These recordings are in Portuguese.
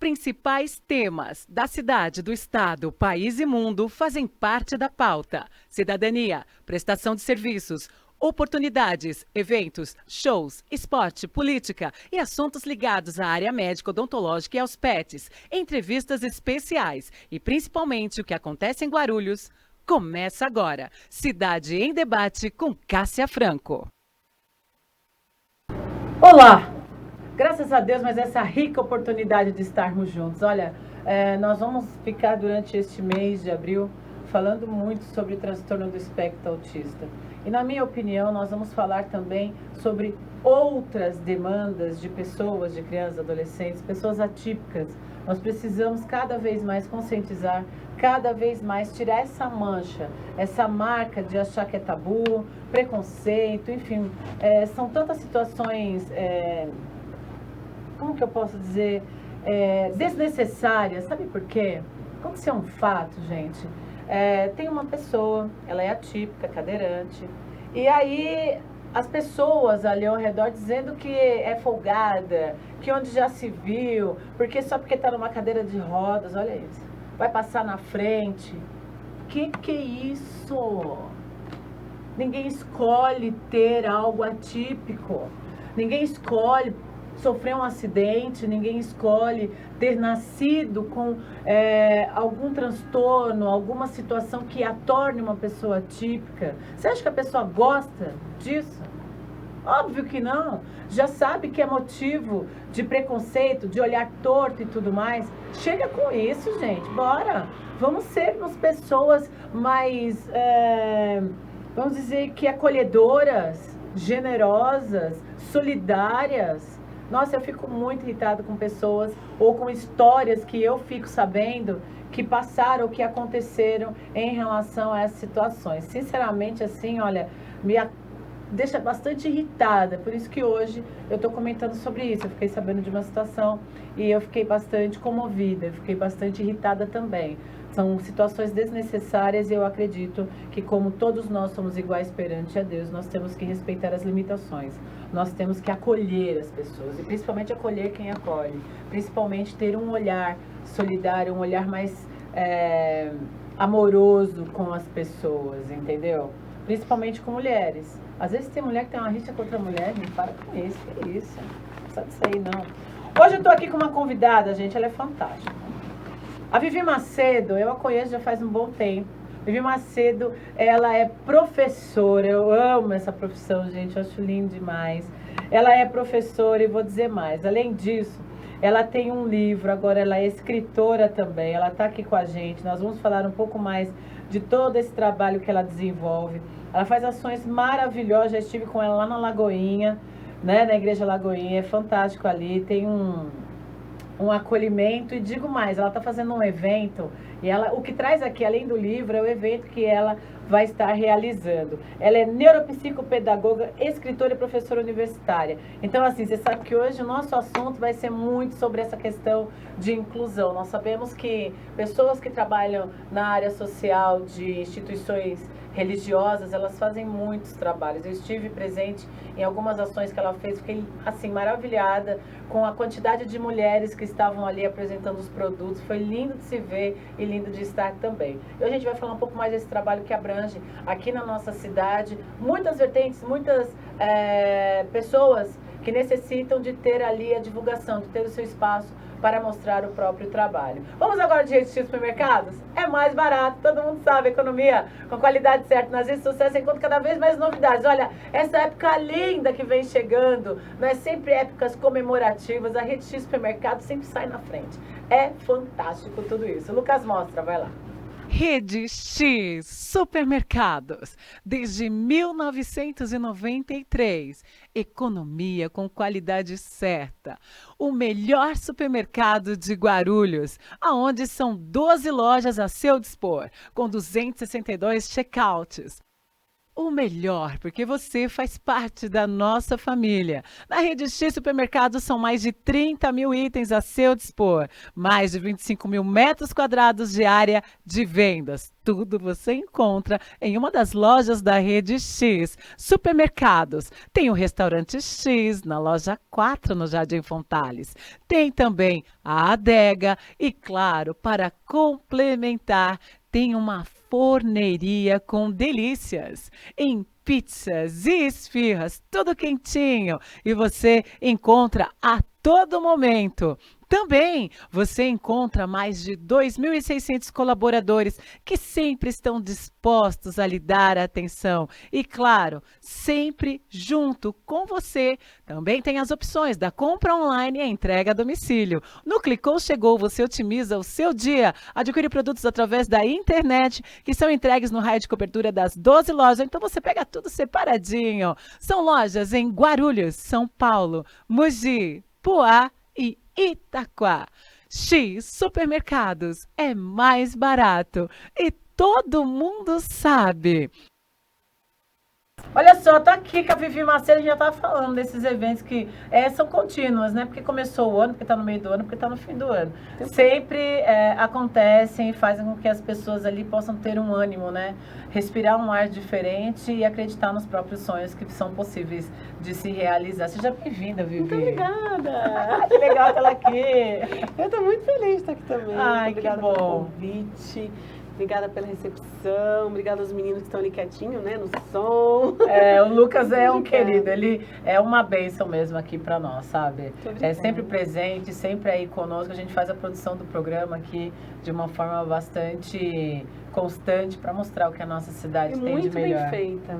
principais temas da cidade, do estado, país e mundo fazem parte da pauta. Cidadania, prestação de serviços, oportunidades, eventos, shows, esporte, política e assuntos ligados à área médica, odontológica e aos pets, entrevistas especiais e principalmente o que acontece em Guarulhos. Começa agora. Cidade em Debate com Cássia Franco. Olá! Graças a Deus, mas essa rica oportunidade de estarmos juntos. Olha, nós vamos ficar durante este mês de abril falando muito sobre o transtorno do espectro autista. E na minha opinião, nós vamos falar também sobre outras demandas de pessoas, de crianças, adolescentes, pessoas atípicas. Nós precisamos cada vez mais conscientizar, cada vez mais tirar essa mancha, essa marca de achar que é tabu, preconceito, enfim. São tantas situações, como que eu posso dizer, desnecessárias. Sabe por quê? Como isso é um fato, gente. Tem uma pessoa, ela é atípica, cadeirante, e aí as pessoas ali ao redor dizendo que é folgada, que onde já se viu, porque só porque está numa cadeira de rodas, olha isso, vai passar na frente. Que é isso? Ninguém escolhe ter algo atípico, ninguém escolhe sofrer um acidente, ninguém escolhe ter nascido com algum transtorno, alguma situação que a torne uma pessoa atípica. Você acha que a pessoa gosta disso? Óbvio que não. Já sabe que é motivo de preconceito, de olhar torto e tudo mais. Chega com isso, gente. Bora! Vamos sermos pessoas mais, vamos dizer que acolhedoras, generosas, solidárias. Nossa, eu fico muito irritada com pessoas ou com histórias que eu fico sabendo que passaram, que aconteceram em relação a essas situações. Sinceramente, assim, olha, deixa bastante irritada. Por isso que hoje eu estou comentando sobre isso. Eu fiquei sabendo de uma situação e eu fiquei bastante comovida, eu fiquei bastante irritada também. São situações desnecessárias e eu acredito que, como todos nós somos iguais perante a Deus, nós temos que respeitar as limitações. Nós temos que acolher as pessoas e principalmente acolher quem acolhe. Principalmente ter um olhar solidário, um olhar mais amoroso com as pessoas, entendeu? Principalmente com mulheres. Às vezes tem mulher que tem uma rixa contra a mulher, gente, para com isso, que isso? Não precisa disso aí, não. Hoje eu tô aqui com uma convidada, gente, ela é fantástica. A Vivi Macedo, eu a conheço já faz um bom tempo. Vivi Macedo, ela é professora, eu amo essa profissão, gente, eu acho lindo demais. Ela é professora e vou dizer mais, além disso, ela tem um livro, agora ela é escritora também, ela está aqui com a gente, nós vamos falar um pouco mais de todo esse trabalho que ela desenvolve. Ela faz ações maravilhosas, já estive com ela lá na Lagoinha, né, na Igreja Lagoinha, é fantástico ali, tem um acolhimento, e digo mais, ela está fazendo um evento, e o que traz aqui, além do livro, é o evento que ela vai estar realizando. Ela é neuropsicopedagoga, escritora e professora universitária. Então, assim, você sabe que hoje o nosso assunto vai ser muito sobre essa questão de inclusão. Nós sabemos que pessoas que trabalham na área social de instituições religiosas, elas fazem muitos trabalhos. Eu estive presente em algumas ações que ela fez, fiquei assim maravilhada com a quantidade de mulheres que estavam ali apresentando os produtos. Foi lindo de se ver e lindo de estar também. E hoje a gente vai falar um pouco mais desse trabalho que abrange aqui na nossa cidade muitas vertentes, muitas pessoas que necessitam de ter ali a divulgação, de ter o seu espaço para mostrar o próprio trabalho. Vamos agora de RX Supermercados? É mais barato, todo mundo sabe, economia com qualidade certa nas redes sociais, você encontra cada vez mais novidades. Olha, essa época linda que vem chegando, não é sempre épocas comemorativas, a RX Supermercado sempre sai na frente. É fantástico tudo isso. O Lucas mostra, vai lá. Rede X Supermercados, desde 1993. Economia com qualidade certa. O melhor supermercado de Guarulhos, aonde são 12 lojas a seu dispor, com 262 checkouts. o melhor, porque você faz parte da nossa família. Na Rede X Supermercados são mais de 30 mil itens a seu dispor, mais de 25 mil metros quadrados de área de vendas. Tudo você encontra em uma das lojas da Rede X Supermercados. Tem o Restaurante X na loja 4 no Jardim Fontales. Tem também a Adega e, claro, para complementar, tem uma forneria com delícias em pizzas e esfirras, tudo quentinho e você encontra a todo momento. Também você encontra mais de 2.600 colaboradores que sempre estão dispostos a lhe dar atenção e, claro, sempre junto com você. Também tem as opções da compra online e a entrega a domicílio. No Clicou Chegou, você otimiza o seu dia. Adquire produtos através da internet que são entregues no raio de cobertura das 12 lojas. Então você pega tudo separadinho. São lojas em Guarulhos, São Paulo, Mogi, Poá e Itaquá. X Supermercados é mais barato e todo mundo sabe. Olha só, tô aqui com a Vivi Macedo, a gente já tava falando desses eventos que são contínuos, né? Porque começou o ano, porque tá no meio do ano, porque tá no fim do ano. Sempre acontecem e fazem com que as pessoas ali possam ter um ânimo, né? Respirar um ar diferente e acreditar nos próprios sonhos que são possíveis de se realizar. Seja bem-vinda, Vivi. Muito obrigada. Que legal ela aqui. Eu tô muito feliz de estar aqui também. Ai, obrigada que bom. pelo convite. Obrigada pela recepção, obrigada aos meninos que estão ali quietinhos, né, no som. O Lucas é um querido, ele é uma bênção mesmo aqui para nós, sabe? É sempre presente, sempre aí conosco. A gente faz a produção do programa aqui de uma forma bastante constante para mostrar o que a nossa cidade tem de melhor. Muito bem feita.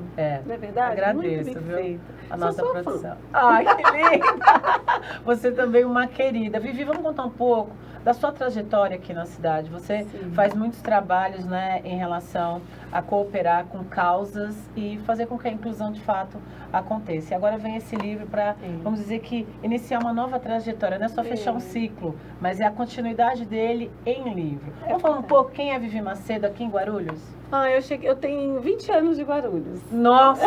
Não é verdade? Agradeço, muito bem viu? Feita. A nossa Sou produção. Fã. Ai, que linda! Você também é uma querida. Vivi, vamos contar um pouco da sua trajetória aqui na cidade. Você faz muitos trabalhos, né, em relação a cooperar com causas e fazer com que a inclusão de fato aconteça. E agora vem esse livro para, vamos dizer que, iniciar uma nova trajetória. Não é só fechar um ciclo, mas é a continuidade dele em livro. Vamos falar um pouco quem é Vivi Macedo aqui em Guarulhos? Eu tenho 20 anos de Guarulhos. Nossa,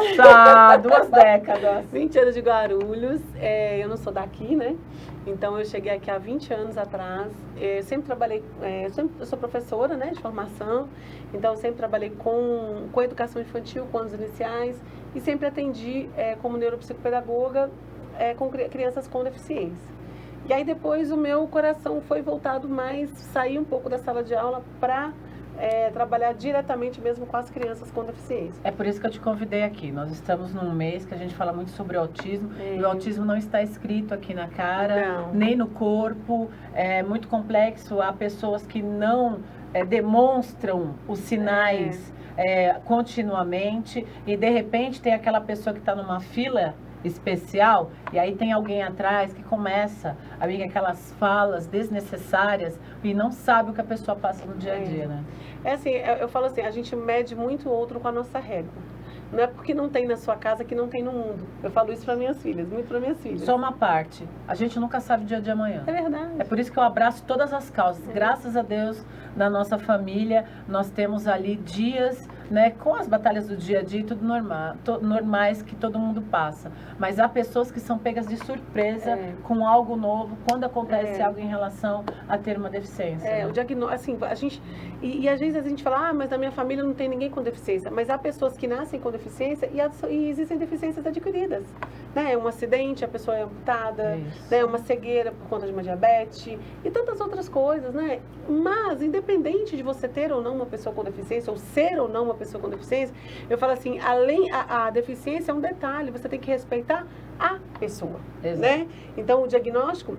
2 décadas. 20 anos de Guarulhos. Eu não sou daqui, né? Então eu cheguei aqui há 20 anos atrás. Sempre trabalhei, eu sou professora, né, de formação. Então eu sempre trabalhei com educação infantil, com anos iniciais. E sempre atendi como neuropsicopedagoga com crianças com deficiência. E aí depois o meu coração foi voltado mais, sair um pouco da sala de aula para trabalhar diretamente mesmo com as crianças com deficiência. É por isso que eu te convidei aqui. Nós estamos num mês que a gente fala muito sobre autismo. E o autismo não está escrito aqui na cara, nem no corpo. É muito complexo. Há pessoas que não demonstram os sinais continuamente. E de repente tem aquela pessoa que está numa fila especial, e aí tem alguém atrás que começa a vir aquelas falas desnecessárias e não sabe o que a pessoa passa no dia a dia, né? Eu falo assim, a gente mede muito o outro com a nossa régua. Não é porque não tem na sua casa que não tem no mundo. Eu falo isso para minhas filhas, muito para minhas filhas. Só uma parte. A gente nunca sabe o dia de amanhã. É verdade. É por isso que eu abraço todas as causas. Graças a Deus, na nossa família, nós temos ali dias, né, com as batalhas do dia a dia, tudo normais que todo mundo passa. Mas há pessoas que são pegas de surpresa com algo novo, quando acontece algo em relação a ter uma deficiência. Né? O diagnóstico, assim, a gente... E às vezes a gente fala, mas na minha família não tem ninguém com deficiência. Mas há pessoas que nascem com deficiência e existem deficiências adquiridas. Né? Um acidente, a pessoa é amputada, né? Uma cegueira por conta de uma diabetes e tantas outras coisas, né? Mas, independente de você ter ou não uma pessoa com deficiência, ou ser ou não uma pessoa com deficiência, eu falo assim, a deficiência é um detalhe, você tem que respeitar a pessoa, né? Então, o diagnóstico,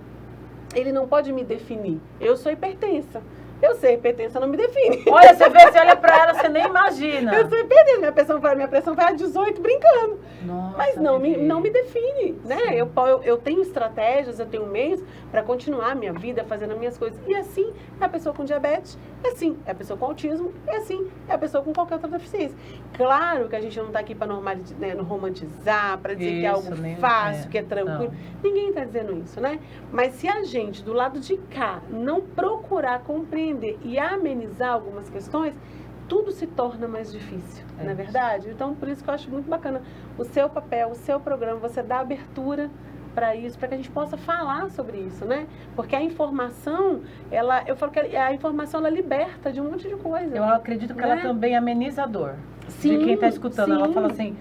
ele não pode me definir. Eu sou hipertensa. Eu ser hipertensa não me define. Olha, você olha pra ela, você nem imagina. Eu sou hipertensa, minha pressão vai a 18 brincando. Nossa, mas não me define, né? Eu tenho estratégias, eu tenho meios para continuar a minha vida, fazendo as minhas coisas. E assim é a pessoa com diabetes, é assim é a pessoa com autismo, é assim é a pessoa com qualquer outra deficiência. Claro que a gente não está aqui para romantizar, para dizer que é algo fácil, que é tranquilo. Não. Ninguém está dizendo isso, né? Mas se a gente, do lado de cá, não procurar compreender e amenizar algumas questões, tudo se torna mais difícil, não é verdade? Então, por isso que eu acho muito bacana o seu papel, o seu programa, você dá abertura para isso, para que a gente possa falar sobre isso, né? Porque a informação, eu falo que a informação, ela liberta de um monte de coisa. Eu acredito que ela também é amenizador. Sim, de quem está escutando. sim. Ela fala assim,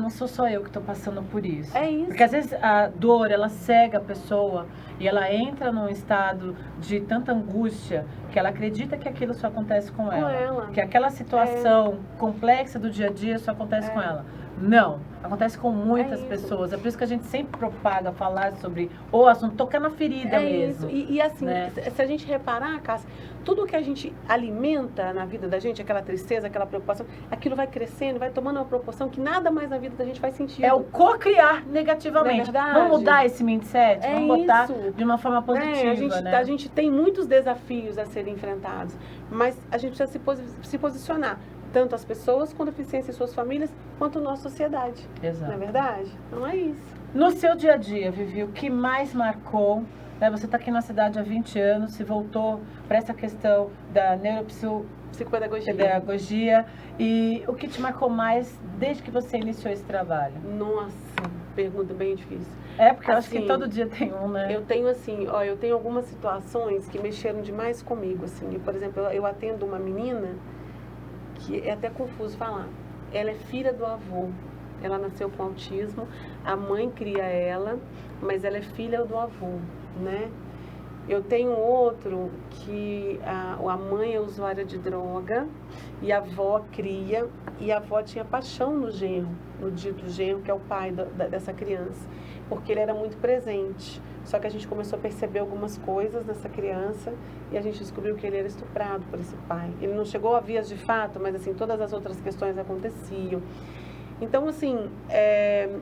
não sou só eu que estou passando por isso. É isso. Porque às vezes a dor, ela cega a pessoa e ela entra num estado de tanta angústia que ela acredita que aquilo só acontece com ela. Que aquela situação complexa do dia a dia só acontece com ela. Não, acontece com muitas pessoas. É por isso que a gente sempre propaga falar sobre o assunto, tocar na ferida mesmo. Isso. E assim, né? Se a gente reparar, Cássia, tudo que a gente alimenta na vida da gente, aquela tristeza, aquela preocupação, aquilo vai crescendo, vai tomando uma proporção que nada mais na vida da gente faz sentido. É o co-criar negativamente. Vamos mudar esse mindset? Vamos botar de uma forma positiva, A gente tem muitos desafios a serem enfrentados, mas a gente precisa se posicionar. Tanto as pessoas com deficiência e suas famílias, quanto a nossa sociedade. Exato. Não é verdade? Então é isso. No seu dia a dia, Vivi, o que mais marcou? Você está aqui na cidade há 20 anos, se voltou para essa questão da neuropsicopedagogia. E o que te marcou mais desde que você iniciou esse trabalho? Nossa, pergunta bem difícil. Porque eu acho que todo dia tem um, né? Eu tenho eu tenho algumas situações que mexeram demais comigo, assim. Por exemplo, eu atendo uma menina que é até confuso falar. Ela é filha do avô. Ela nasceu com autismo, a mãe cria ela, mas ela é filha do avô, né? Eu tenho outro que a mãe é usuária de droga e a avó cria, e a avó tinha paixão no genro, no dito genro, que é o pai dessa criança, porque ele era muito presente. Só que a gente começou a perceber algumas coisas nessa criança e a gente descobriu que ele era estuprado por esse pai. Ele não chegou a vias de fato, mas assim, todas as outras questões aconteciam. Então, assim,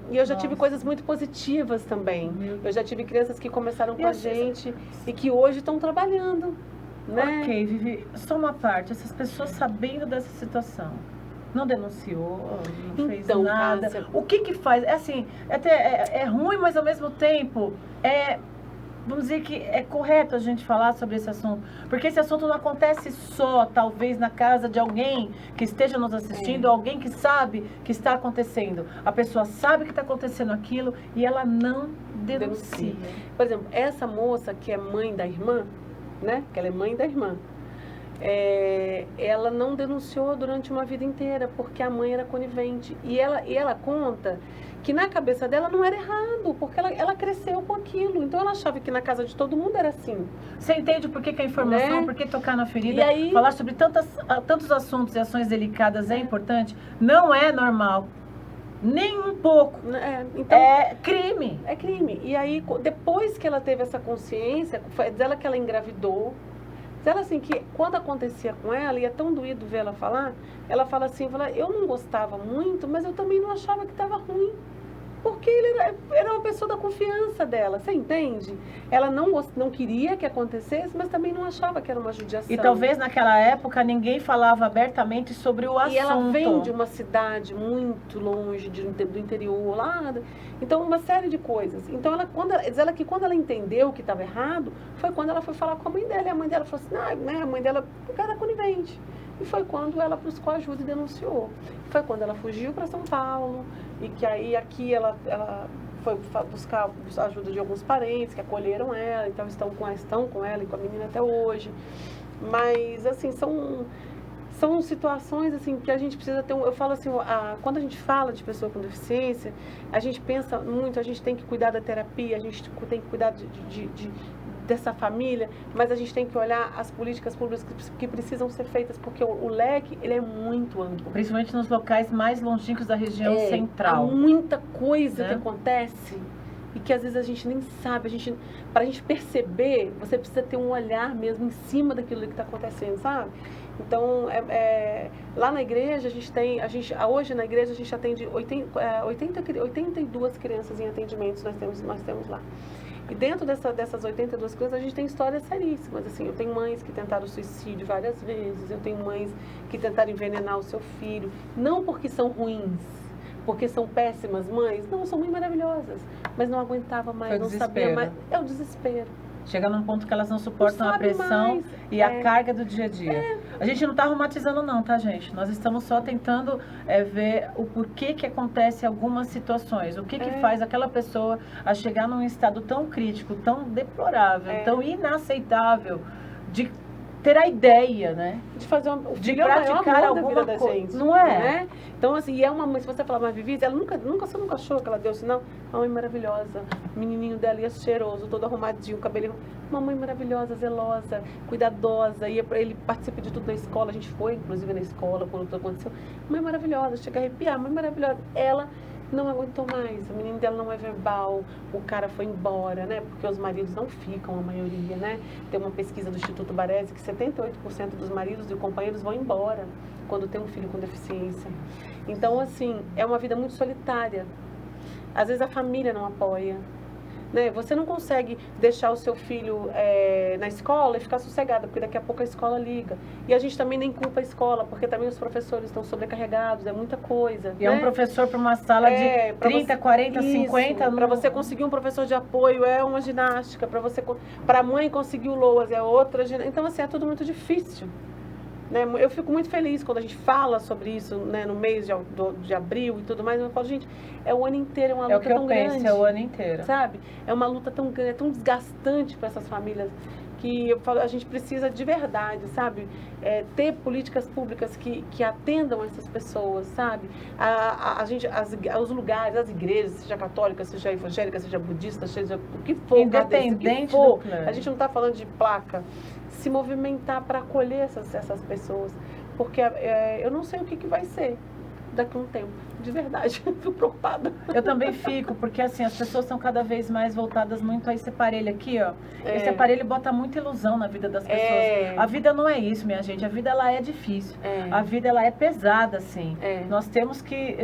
e eu já tive coisas muito positivas também. Eu já tive crianças que começaram com a gente e que hoje estão trabalhando, né? Ok, Vivi, só uma parte. Essas pessoas sabendo dessa situação, não denunciou, não fez nada. Cássia, o que faz? É ruim, mas ao mesmo tempo vamos dizer que é correto a gente falar sobre esse assunto, porque esse assunto não acontece só, talvez, na casa de alguém que esteja nos assistindo, alguém que sabe que está acontecendo. A pessoa sabe que está acontecendo aquilo e ela não denuncia. Por exemplo, essa moça que é mãe da irmã, né? Que ela é mãe da irmã. Ela não denunciou durante uma vida inteira, porque a mãe era conivente. E ela conta que na cabeça dela não era errado, porque ela cresceu com aquilo. Então ela achava que na casa de todo mundo era assim. Você entende por que a informação, por que tocar na ferida, falar sobre tantos assuntos e ações delicadas é importante? Não é normal. Nem um pouco. Então, é crime. É crime. E aí, depois que ela teve essa consciência, foi dela que ela engravidou. Ela assim, que quando acontecia com ela, e é tão doído ver ela falar, ela fala assim, eu não gostava muito, mas eu também não achava que estava ruim. Porque ele era uma pessoa da confiança dela, você entende? Ela não queria que acontecesse, mas também não achava que era uma judiação. E talvez naquela época ninguém falava abertamente sobre o assunto. E ela vem de uma cidade muito longe, do interior, lá. Então, uma série de coisas. Então, diz ela que quando ela entendeu que estava errado, foi quando ela foi falar com a mãe dela. E a mãe dela falou assim, a mãe dela era conivente. E foi quando ela buscou ajuda e denunciou. Foi quando ela fugiu para São Paulo, e que aí aqui ela foi buscar a ajuda de alguns parentes que acolheram ela, então estão com ela e com a menina até hoje. Mas, assim, são situações assim que a gente precisa ter eu falo assim, quando a gente fala de pessoa com deficiência, a gente pensa muito, a gente tem que cuidar da terapia, a gente tem que cuidar dessa família, mas a gente tem que olhar as políticas públicas que precisam ser feitas, porque o leque, ele é muito amplo. Principalmente nos locais mais longínquos da região central. Há muita coisa que acontece e que às vezes a gente nem sabe. Para a gente perceber, você precisa ter um olhar mesmo em cima daquilo que está acontecendo, sabe? Então, lá na igreja, hoje na igreja a gente atende 82 crianças em atendimentos, nós temos lá. E dentro dessas 82 crianças, a gente tem histórias seríssimas. Assim, eu tenho mães que tentaram suicídio várias vezes, eu tenho mães que tentaram envenenar o seu filho, não porque são ruins, porque são péssimas mães, não, são mães maravilhosas, mas não aguentava mais, não sabia mais. É o desespero. Chega num ponto que elas não suportam Não a sabe pressão mais. e a carga do dia a dia. A gente não está romantizando não, tá, gente? Nós estamos só tentando ver o porquê que acontece algumas situações. O que faz aquela pessoa a chegar num estado tão crítico, tão deplorável, tão inaceitável, de ter a ideia, né? De fazer de praticar alguma da coisa. gente, Não é? Né? Então, assim, e é uma mãe, se você falar, mas Vivi, ela você nunca achou que ela deu sinal? Uma mãe maravilhosa, o menininho dela ia cheiroso, todo arrumadinho, cabelinho. Uma mãe maravilhosa, zelosa, cuidadosa, ele participa de tudo na escola, a gente foi, inclusive, na escola, quando tudo aconteceu. Mãe maravilhosa, chega a arrepiar, mãe maravilhosa. Ela não aguentou mais, o menino dela não é verbal, o cara foi embora, né? Porque os maridos não ficam, a maioria, né? Tem uma pesquisa do Instituto Baresi que 78% dos maridos e companheiros vão embora quando tem um filho com deficiência. Então, assim, é uma vida muito solitária. Às vezes a família não apoia. Né? Você não consegue deixar o seu filho na escola e ficar sossegada, porque daqui a pouco a escola liga. E a gente também nem culpa a escola, porque também os professores estão sobrecarregados, é muita coisa. E né? É um professor para uma sala de 30, 40, 50... Para você conseguir um professor de apoio é uma ginástica, para a mãe conseguir o LOAS é outra ginástica. Então, assim, é tudo muito difícil. Né? Eu fico muito feliz quando a gente fala sobre isso, né, no mês de abril e tudo mais. Eu falo, gente, é o ano inteiro, é uma luta tão grande. É o que eu penso, é o ano inteiro. Sabe? É uma luta tão grande, é tão desgastante para essas famílias, que eu falo, a gente precisa de verdade, sabe? Ter políticas públicas que atendam essas pessoas, sabe? Os lugares, as igrejas, seja católica, seja evangélica, seja budista, seja o que for, independente do plano. A gente não está falando de placa. Se movimentar para acolher essas pessoas, porque eu não sei o que vai ser daqui a um tempo, de verdade, fico preocupada. Eu também fico, porque assim, as pessoas estão cada vez mais voltadas muito a esse aparelho aqui, ó. Esse aparelho bota muita ilusão na vida das pessoas. A vida não é isso, minha gente, a vida ela é difícil, a vida ela é pesada, assim. Nós temos que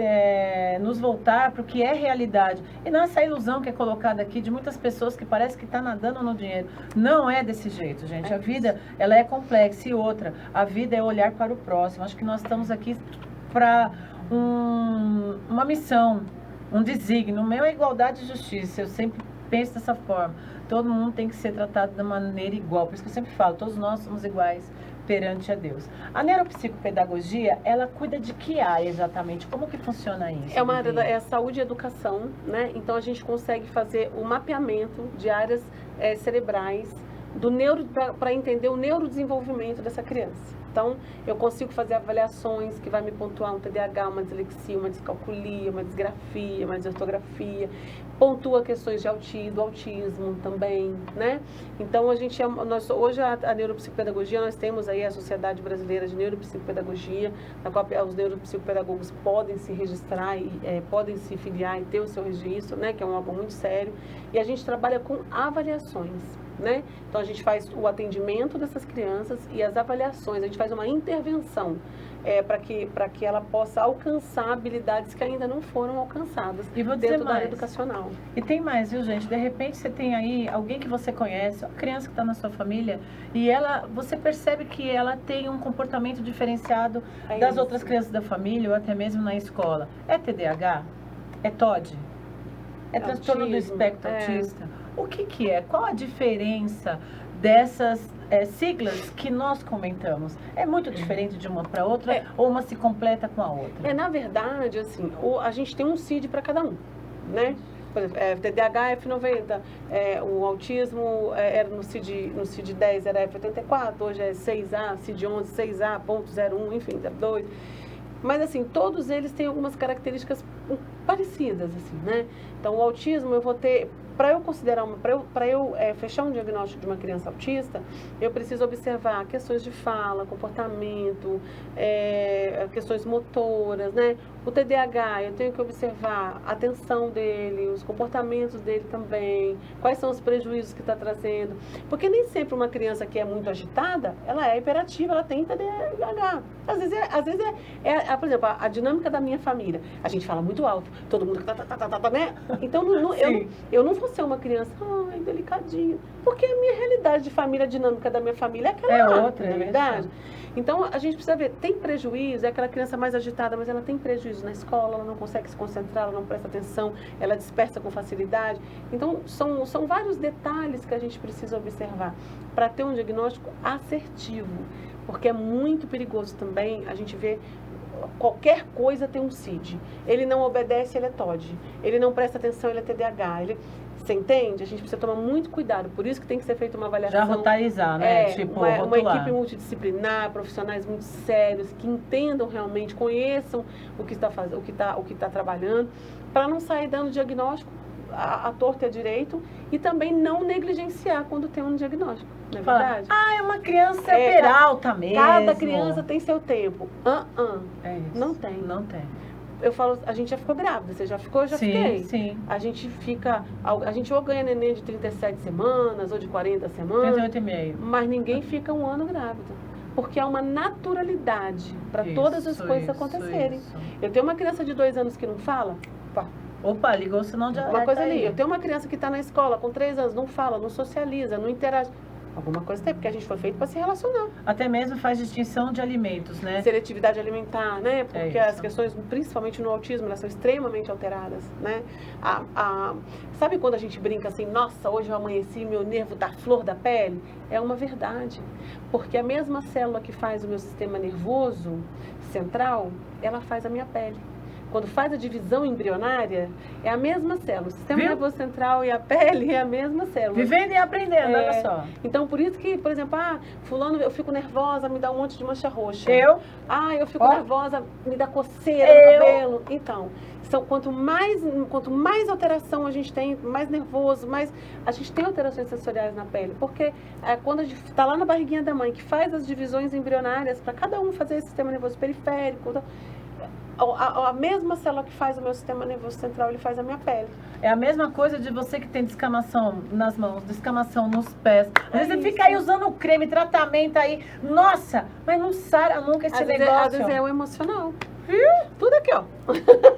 nos voltar para o que é realidade, e não essa ilusão que é colocada aqui de muitas pessoas que parece que está nadando no dinheiro. Não é desse jeito, gente, a vida ela é complexa. E outra, a vida é olhar para o próximo. Acho que nós estamos aqui para uma missão, um desígnio. O meu é igualdade e justiça. Eu sempre penso dessa forma. Todo mundo tem que ser tratado da maneira igual. Por isso que eu sempre falo, todos nós somos iguais perante a Deus. A neuropsicopedagogia, ela cuida de que área exatamente? Como que funciona isso? É uma área da saúde e educação, né? Então a gente consegue fazer o mapeamento de áreas cerebrais para entender o neurodesenvolvimento dessa criança. Então, eu consigo fazer avaliações que vai me pontuar um TDAH, uma dislexia, uma descalculia, uma disgrafia, uma desortografia. Pontua questões de autismo também, né? Então, hoje a neuropsicopedagogia, nós temos aí a Sociedade Brasileira de Neuropsicopedagogia, na qual os neuropsicopedagogos podem se registrar, podem se filiar e ter o seu registro, né? Que é algo muito sério. E a gente trabalha com avaliações. Né? Então a gente faz o atendimento dessas crianças e as avaliações, a gente faz uma intervenção para que ela possa alcançar habilidades que ainda não foram alcançadas dentro da área educacional. E tem mais, viu, gente? De repente você tem aí alguém que você conhece, uma criança que está na sua família, e você percebe que ela tem um comportamento diferenciado das outras crianças da família ou até mesmo na escola. É TDAH? É TOD? É transtorno do espectro autista? O que é? Qual a diferença dessas siglas que nós comentamos? É muito diferente de uma para outra ou uma se completa com a outra? Na verdade, assim, a gente tem um CID para cada um, né? Por exemplo, TDAH F90, o autismo era no CID 10 era F84, hoje é 6A, CID 11, 6A.01, enfim, 02. Mas, assim, todos eles têm algumas características parecidas, assim, né? Então, o autismo, eu vou ter... Para eu considerar, para eu fechar um diagnóstico de uma criança autista, eu preciso observar questões de fala, comportamento, questões motoras, né? O TDAH, eu tenho que observar a atenção dele, os comportamentos dele também, quais são os prejuízos que está trazendo. Porque nem sempre uma criança que é muito agitada, ela é hiperativa, ela tem TDAH. Às vezes por exemplo, a dinâmica da minha família. A gente fala muito alto, todo mundo né? Então, eu não vou ser uma criança, ai, delicadinho. Porque a minha realidade de família, a dinâmica da minha família é aquela outra, não é verdade? Então, a gente precisa ver, tem prejuízo, é aquela criança mais agitada, mas ela tem prejuízo na escola, ela não consegue se concentrar, ela não presta atenção, ela dispersa com facilidade. Então, são vários detalhes que a gente precisa observar para ter um diagnóstico assertivo, porque é muito perigoso também a gente ver qualquer coisa tem um CID. Ele não obedece, ele é TOD. Ele não presta atenção, ele é TDAH. Você entende? A gente precisa tomar muito cuidado. Por isso que tem que ser feita uma avaliação. Já rotarizar, né? Tipo, uma equipe multidisciplinar, profissionais muito sérios, que entendam realmente, conheçam o que está trabalhando, para não sair dando diagnóstico à torta e à direito e também não negligenciar quando tem um diagnóstico. Não é verdade? É uma criança peralta mesmo. Cada criança tem seu tempo. É isso. Não tem. Não tem. Eu falo, a gente já ficou grávida, você já ficou? Eu já fiquei. Sim. A gente ou ganha neném de 37 semanas, ou de 40 semanas. 38,5. Mas ninguém fica um ano grávida. Porque há uma naturalidade para todas as coisas acontecerem. Isso. Eu tenho uma criança de 2 anos que não fala. Opa, ligou o sinal de alerta. Uma coisa ali. aí. Eu tenho uma criança que está na escola com 3 anos, não fala, não socializa, não interage. Alguma coisa tem, porque a gente foi feito para se relacionar. Até mesmo faz distinção de alimentos, né? Seletividade alimentar, né? Porque isso. as questões, principalmente no autismo, elas são extremamente alteradas, né? Sabe quando a gente brinca assim, nossa, hoje eu amanheci e meu nervo tá flor da pele? É uma verdade. Porque a mesma célula que faz o meu sistema nervoso central, ela faz a minha pele. Quando faz a divisão embrionária, é a mesma célula. O sistema nervoso central e a pele é a mesma célula. Vivendo e aprendendo, olha só. Então, por isso que, por exemplo, fulano, eu fico nervosa, me dá um monte de mancha roxa. Eu fico nervosa, me dá coceira no cabelo. Então, quanto mais alteração a gente tem, mais nervoso, mais a gente tem alterações sensoriais na pele. Porque quando a gente está lá na barriguinha da mãe, que faz as divisões embrionárias para cada um fazer esse sistema nervoso periférico, a mesma célula que faz o meu sistema nervoso central, ele faz a minha pele. É a mesma coisa de você que tem descamação nas mãos, descamação nos pés. Às vezes você fica aí usando creme, tratamento aí. Nossa, mas não sara nunca esse negócio. Às vezes é o emocional. Tudo aqui, ó.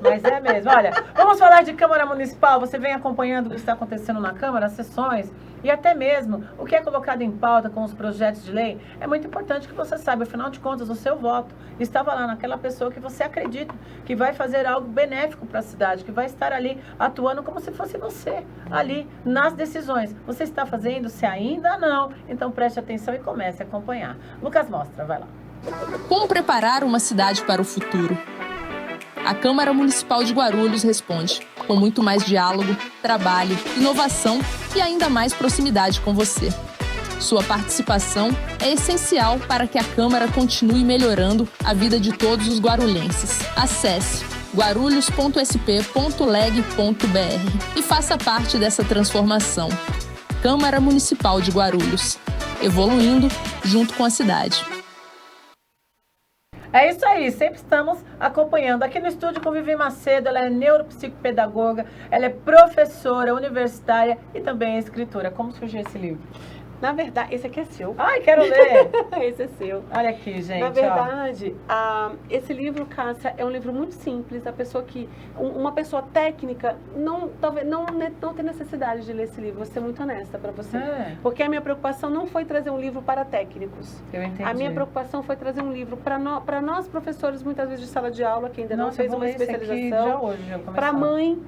Mas é mesmo. Olha, vamos falar de Câmara Municipal. Você vem acompanhando o que está acontecendo na Câmara, as sessões e até mesmo o que é colocado em pauta com os projetos de lei. É muito importante que você saiba, afinal de contas, o seu voto estava lá naquela pessoa que você acredita que vai fazer algo benéfico para a cidade, que vai estar ali atuando como se fosse você, ali nas decisões. Você está fazendo? Se ainda não, então preste atenção e comece a acompanhar. Lucas mostra, vai lá. Como preparar uma cidade para o futuro? A Câmara Municipal de Guarulhos responde, com muito mais diálogo, trabalho, inovação e ainda mais proximidade com você. Sua participação é essencial para que a Câmara continue melhorando a vida de todos os guarulhenses. Acesse guarulhos.sp.leg.br e faça parte dessa transformação. Câmara Municipal de Guarulhos, evoluindo junto com a cidade. É isso aí, sempre estamos acompanhando. Aqui no estúdio com Vivi Macedo, ela é neuropsicopedagoga, ela é professora universitária e também é escritora. Como surgiu esse livro? Na verdade, esse aqui é seu. Ai, quero ler! Esse é seu. Olha aqui, gente. Na verdade, esse livro, Cássia, é um livro muito simples. Uma pessoa técnica talvez não tem necessidade de ler esse livro. Vou ser muito honesta para você. Porque a minha preocupação não foi trazer um livro para técnicos. Eu entendi. A minha preocupação foi trazer um livro para nós, professores, muitas vezes de sala de aula, que ainda não fez uma especialização. Para a mãe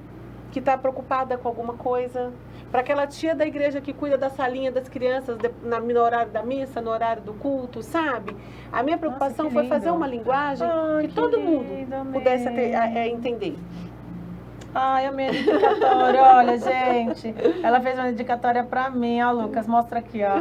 que está preocupada com alguma coisa. Para aquela tia da igreja que cuida da salinha das crianças no horário da missa, no horário do culto, sabe? A minha preocupação foi fazer uma linguagem que todo mundo pudesse entender. Ai, a minha dedicatória, olha, gente. Ela fez uma dedicatória pra mim, ó, Lucas, mostra aqui, ó.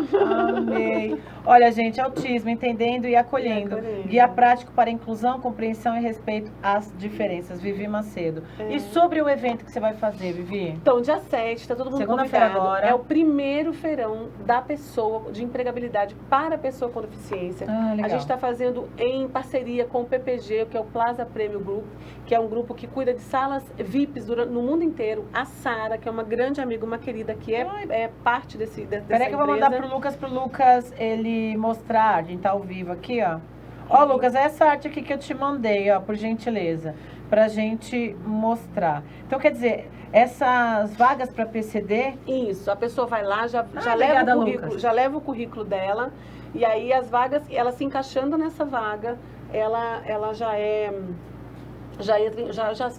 Amei. Olha, gente, autismo, entendendo e acolhendo. Guia prático para inclusão, compreensão e respeito às diferenças. Vivi Macedo. E sobre o evento que você vai fazer, Vivi? Então, dia 7, tá todo mundo Segunda-feira convidado. agora. É o primeiro feirão da pessoa, de empregabilidade para a pessoa com deficiência. Legal. A gente está fazendo em parceria com o PPG, que é o Plaza Prêmio Group, que é um grupo que cuida de salas VIPs no mundo inteiro. A Sara, que é uma grande amiga, uma querida, que é parte dessa Peraí que eu vou mandar pro Lucas ele mostrar. A gente tá ao vivo aqui, ó. Ó, Lucas, essa arte aqui que eu te mandei, ó, por gentileza. pra gente mostrar. Então, quer dizer, essas vagas para PCD... Isso, a pessoa vai lá, já obrigada, leva o currículo, Lucas. já leva o currículo dela, e aí as vagas, ela se encaixando nessa vaga, ela já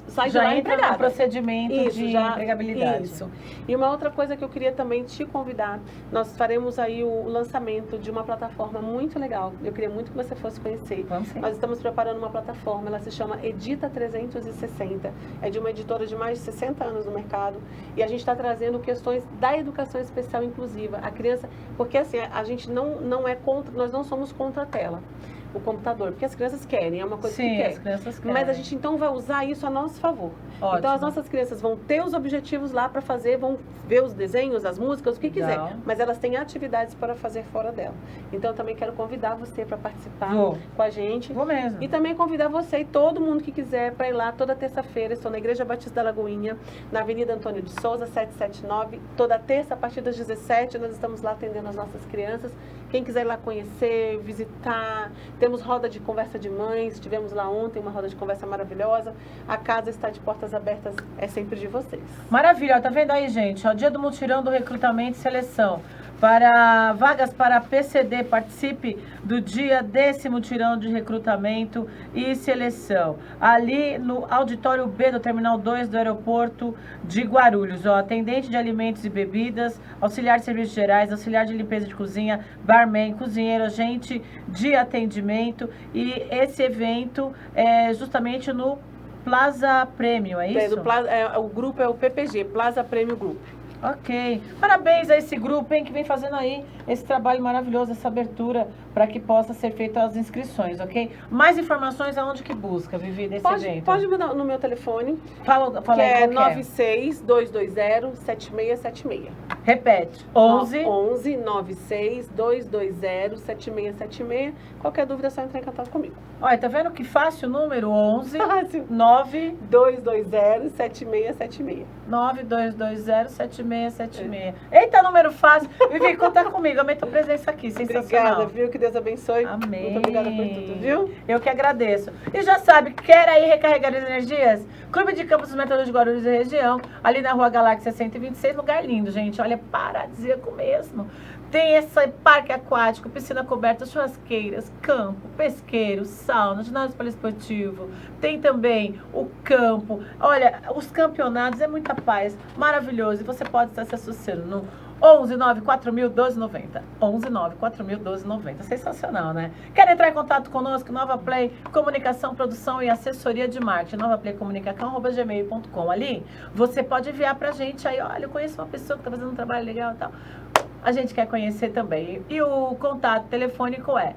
sai de lá entra empregada. no procedimento de empregabilidade. Isso. E uma outra coisa que eu queria também te convidar, nós faremos aí o lançamento de uma plataforma muito legal. Eu queria muito que você fosse conhecer. Vamos sim. Nós estamos preparando uma plataforma, ela se chama Edita 360. É de uma editora de mais de 60 anos no mercado. E a gente está trazendo questões da educação especial inclusiva. A criança, porque assim, a gente não é contra, nós não somos contra a tela. O computador, porque as crianças querem, é uma coisa Sim, que quer. as crianças querem. Mas a gente então vai usar isso a nosso favor. Ótimo. Então as nossas crianças vão ter os objetivos lá para fazer, vão ver os desenhos, as músicas, o que Legal. quiser. Mas elas têm atividades para fazer fora dela. Então eu também quero convidar você para participar Vou. com a gente. Vou mesmo. E também convidar você e todo mundo que quiser para ir lá toda terça-feira. Estou na Igreja Batista da Lagoinha, na Avenida Antônio de Souza, 779. Toda terça, a partir das 17, nós estamos lá atendendo as nossas crianças. Quem quiser ir lá conhecer, visitar, temos roda de conversa de mães, tivemos lá ontem uma roda de conversa maravilhosa. A casa está de portas abertas, é sempre de vocês. Maravilha, tá vendo aí, gente? Ó, dia do mutirão do recrutamento e seleção. Para vagas para PCD, participe do dia desse mutirão de recrutamento e seleção. Ali no auditório B do Terminal 2 do aeroporto de Guarulhos. Ó, atendente de alimentos e bebidas, auxiliar de serviços gerais, auxiliar de limpeza de cozinha, barman, cozinheiro, agente de atendimento. E esse evento é justamente no Plaza Premium, é isso? O grupo é o PPG, Plaza Premium Group. Ok. Parabéns a esse grupo, hein, que vem fazendo aí esse trabalho maravilhoso, essa abertura para que possa ser feita as inscrições, ok? Mais informações aonde que busca, Vivi, desse evento? Pode mandar no meu telefone, Fala que aí, é qual que 96220-7676. Repete. 11 996-220-7676. Qualquer dúvida é só entrar em contato comigo. Olha, tá vendo que fácil o número? 11 Fácil. 9 220-7676. 9220-7676. Eita, número fácil. Vivi, conta comigo. Amei tua presença aqui. Sensacional. Obrigada, viu? Que Deus abençoe. Amém. Muito obrigada por tudo, viu? Eu que agradeço. E já sabe, quer aí recarregar as energias? Clube de Campos dos Metodistas de Guarulhos e região, ali na Rua Galáxia 126, lugar lindo, gente. Olha, paradisíaco mesmo. Tem esse parque aquático, piscina coberta, churrasqueiras, campo, pesqueiro, sauna, ginásio poliesportivo. Tem também o campo. Olha, os campeonatos é muita paz, maravilhoso. E você pode estar se associando no 11 9 4000 1290. 11 9 4000 1290. Sensacional, né? Quer entrar em contato conosco? Nova Play Comunicação, Produção e Assessoria de Marketing. novaPlayComunicação@gmail.com. Ali você pode enviar pra gente aí, olha, eu conheço uma pessoa que tá fazendo um trabalho legal e tal. A gente quer conhecer também. E o contato telefônico é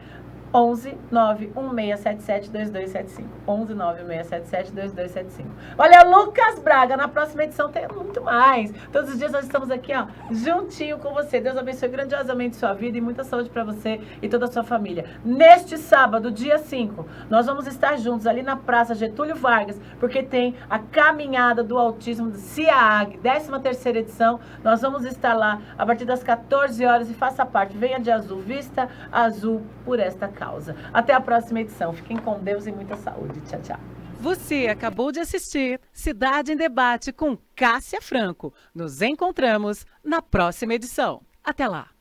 11 91677 2275. 11 91677 2275. Olha, Lucas Braga, na próxima edição tem muito mais. Todos os dias nós estamos aqui, ó, juntinho com você. Deus abençoe grandiosamente sua vida e muita saúde para você e toda a sua família. Neste sábado, dia 5, nós vamos estar juntos ali na Praça Getúlio Vargas, porque tem a Caminhada do Autismo do CIAAG, 13ª edição. Nós vamos estar lá a partir das 14 horas e faça parte. Venha de azul, vista azul por esta causa. Até a próxima edição. Fiquem com Deus e muita saúde. Tchau, tchau. Você acabou de assistir Cidade em Debate com Cássia Franco. Nos encontramos na próxima edição. Até lá!